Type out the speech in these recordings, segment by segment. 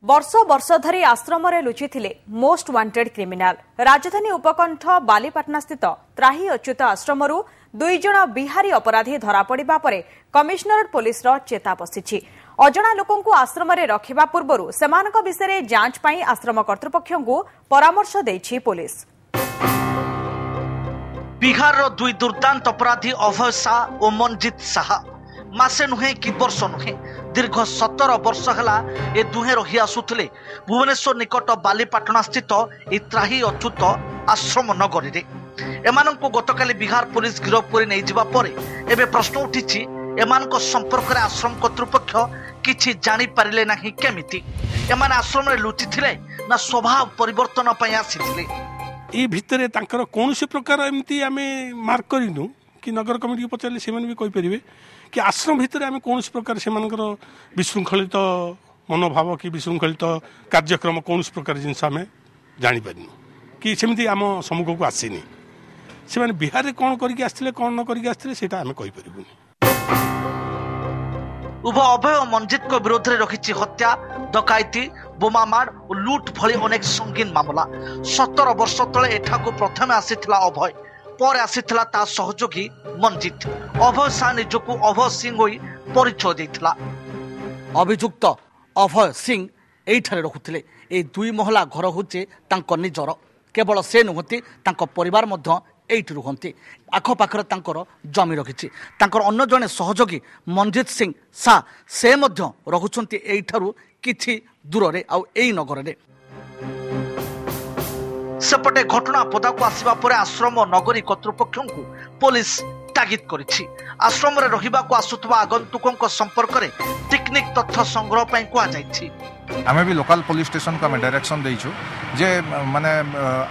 वर्ष वर्ष धरी आश्रम लुचिथिले मोस्ट वांटेड क्रिमिनाल राजधानी उपकंठ बालीपाटना स्थित त्राही अच्युत आश्रमरू 2 जण बिहारी अपराधी धरा पड़िबा परे कमिशनरेट पुलिस चेता पशिछि। अजणा लोकंकु आश्रम रखिबा पूर्वरु सेमानक विषय जांच पई आश्रम कर्तृपक्षंकु परामर्श देछि पुलिस। बिहार रो 2 दुर्दांत अपराधी अभय शाह और मंजित शाह मासे नुहे कि वर्ष नुहे दीर्घ 17 वर्ष है ए दुहे रही आसुले भुवनेश्वर निकट बालीपाटना स्थित त्राही अच्युत आश्रम नगरी रे एमानंको गतकाली बिहार पुलिस गिरफ कर नहीं जिबा परे एबे प्रश्न उठिछि एमानको संपर्क रे आश्रम कर्तृपक्ष किछि जानि पारिले नाही केमिति एमान आश्रम रे लुचि थिले ना स्वभाव परिवर्तन पय आसीथिले ए भितरे तांकर कोनोसी प्रकार एमती आमे मार्क करिनु कि नगर कमिटी को पचारे से भी कहींपर कि आश्रम भितर आम कौन प्रकार से विशृंखलित मनोभाव कि विशृंखलित कार्यक्रम कौन प्रकार जिनस आम जापर कि सेमती आम सम्मुख को आसनी से बिहार में कौन करके कौन न करके आम कहींपर। उभय अभय और मंजित को विरोध में रखी हत्या डकायती बोमामाड़ और लुट भली अनेक संगीन मामला। 17 वर्ष तले एठाकु प्रथमे आसीथिला अभय पर आसीथिला ता सहयोगी मंजित। अभय शाह निजकु अभय सिंह होई परिचय देथिला। अभियुक्त अभय सिंह एठारे रखुथिले। ए 2 महला घर होचे तांको निजर। केवल से नुहति तांको परिवार मध्य एठी रुहंती। आखपाखरे तांकर जमी रखिछि। तांकर अन्य जने सहयोगी मंजित सिंह शाह से मध्य रहुछंती एठारु किछि दूर रे आ एई नगर रे। सेपटे घटना पदाकू आसवा पर आश्रम नगरी कर्तृपक्षंकु पुलिस तागिद करिछि। आश्रम रे रहिबाकू आसुतबा आगंतुकंक संपर्क रे टेक्निक तथ्य संग्रह पई कुआ जाइछि। आमे भी लोकल पुलिस स्टेशन को आमे डायरेक्शन देइछु जे माने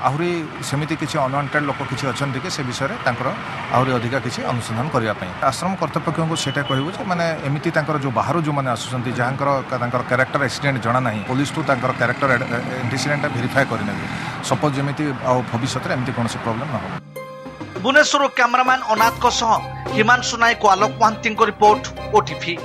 आहुरी समिति किछि अनवांटेड लोक किछि अछन कि से विषय रे तांकर आहुरी अधिका किछि अनुसंधान करिया पई आश्रम कर्तृपक्षों को सेटा कहबो जे माने एमिति तांकर जो बाहर जो माने आसुसंती जहांकर तांकर कैरेक्टर एक्सीडेंट जणा नाही पुलिस तो तांकर कैरेक्टर एंटीसीडेंट वेरीफाई करिनेबे सपोज जेमिति भविष्य रे एमिति कोनोसी प्रॉब्लम न हो। भुवनेश्वर कैमरामैन अनाथ को सह हिमांशु नायक आलोक महांती रिपोर्ट ओटीपी।